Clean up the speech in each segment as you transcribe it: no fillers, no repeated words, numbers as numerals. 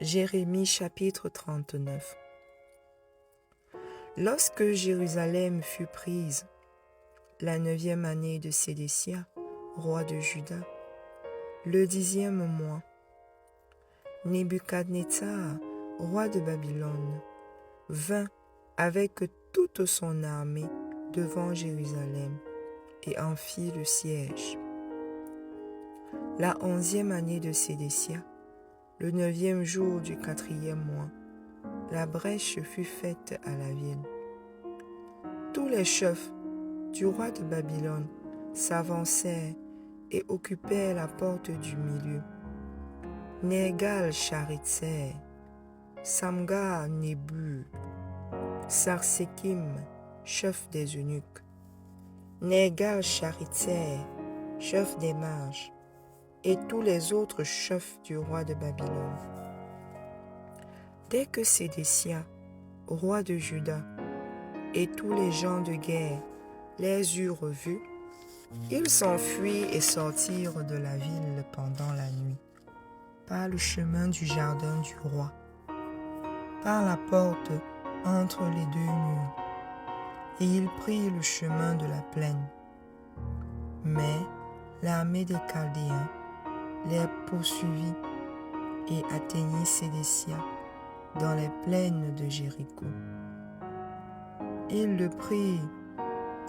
Jérémie chapitre 39. Lorsque Jérusalem fut prise, la 9e année de Sédécia, roi de Juda, le 10e mois, Nebuchadnezzar, roi de Babylone, vint avec toute son armée devant Jérusalem et en fit le siège. La 11e année de Sédécia, le 9e jour du 4e mois, la brèche fut faite à la ville. Tous les chefs du roi de Babylone s'avancèrent et occupèrent la porte du milieu. Nergal-Sharezer, Samgar-Nébu, Sarsekim, chef des eunuques, Nergal-Sharezer, chef des mages, et tous les autres chefs du roi de Babylone. Dès que Sédécia, roi de Juda, et tous les gens de guerre les eurent vus, ils s'enfuirent et sortirent de la ville pendant la nuit, par le chemin du jardin du roi, par la porte entre les deux murs, et ils prirent le chemin de la plaine. Mais l'armée des Chaldéens les poursuivit et atteignit Sédécia dans les plaines de Jéricho. Ils le prirent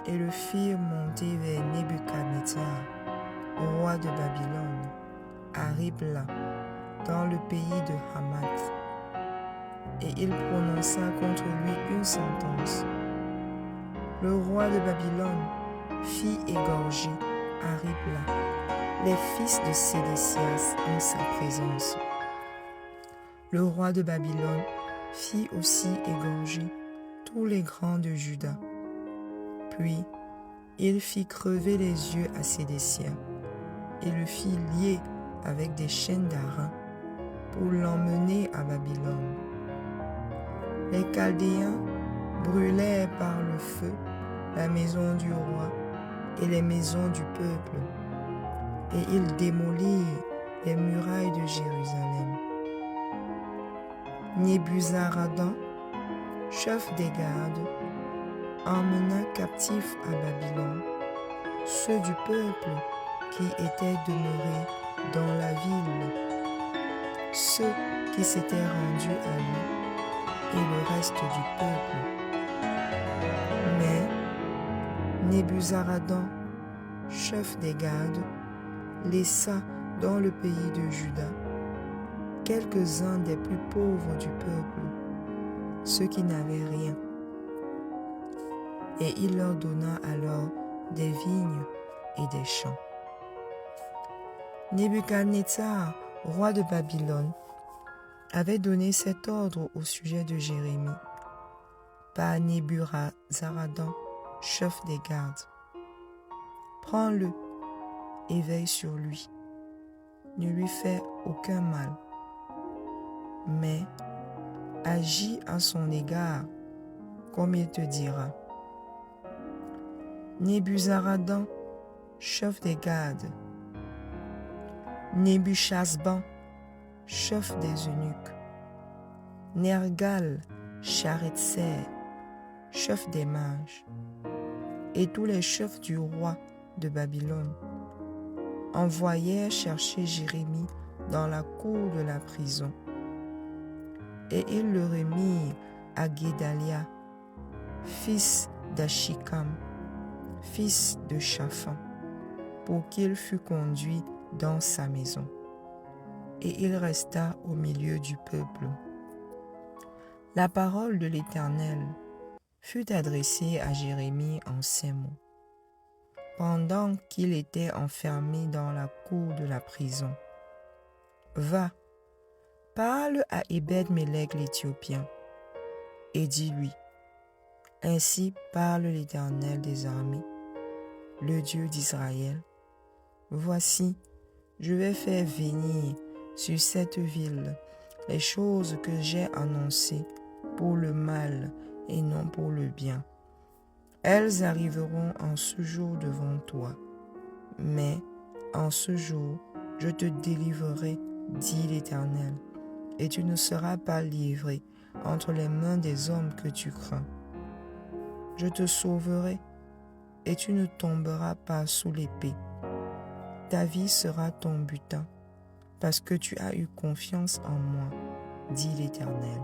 et le firent monter vers Nebuchadnezzar, roi de Babylone, à Ribla, dans le pays de Hamath. Et il prononça contre lui une sentence. Le roi de Babylone fit égorger à Ribla les fils de Sédécias en sa présence. Le roi de Babylone fit aussi égorger tous les grands de Juda. Puis il fit crever les yeux à Sédécia et le fit lier avec des chaînes d'airain pour l'emmener à Babylone. Les Chaldéens brûlèrent par le feu la maison du roi et les maisons du peuple, et ils démolirent les murailles de Jérusalem. Nebuzaradan, chef des gardes, emmena captifs à Babylone ceux du peuple qui étaient demeurés dans la ville, ceux qui s'étaient rendus à lui et le reste du peuple. Mais Nebuzaradan, chef des gardes, laissa dans le pays de Juda quelques-uns des plus pauvres du peuple, ceux qui n'avaient rien. Et il leur donna alors des vignes et des champs. Nebuchadnezzar, roi de Babylone, avait donné cet ordre au sujet de Jérémie par Nebuzaradan, chef des gardes. Prends-le et veille sur lui. Ne lui fais aucun mal, mais agis à son égard comme il te dira. Nebuzaradan, chef des gardes, Nebuchasban, chef des eunuques, Nergal-Sharezer, chef des mages, et tous les chefs du roi de Babylone envoyèrent chercher Jérémie dans la cour de la prison. Et ils le remirent à Guédalia, fils d'Achikam, fils de Shaphan, pour qu'il fût conduit dans sa maison. Et il resta au milieu du peuple. La parole de l'Éternel fut adressée à Jérémie en ces mots, pendant qu'il était enfermé dans la cour de la prison. Va, parle à Ebed-Mélec l'Éthiopien, et dis-lui, ainsi parle l'Éternel des armées, le Dieu d'Israël. Voici, je vais faire venir sur cette ville les choses que j'ai annoncées pour le mal et non pour le bien. Elles arriveront en ce jour devant toi, mais en ce jour, je te délivrerai, dit l'Éternel, et tu ne seras pas livré entre les mains des hommes que tu crains. Je te sauverai, et tu ne tomberas pas sous l'épée. Ta vie sera ton butin, parce que tu as eu confiance en moi, dit l'Éternel.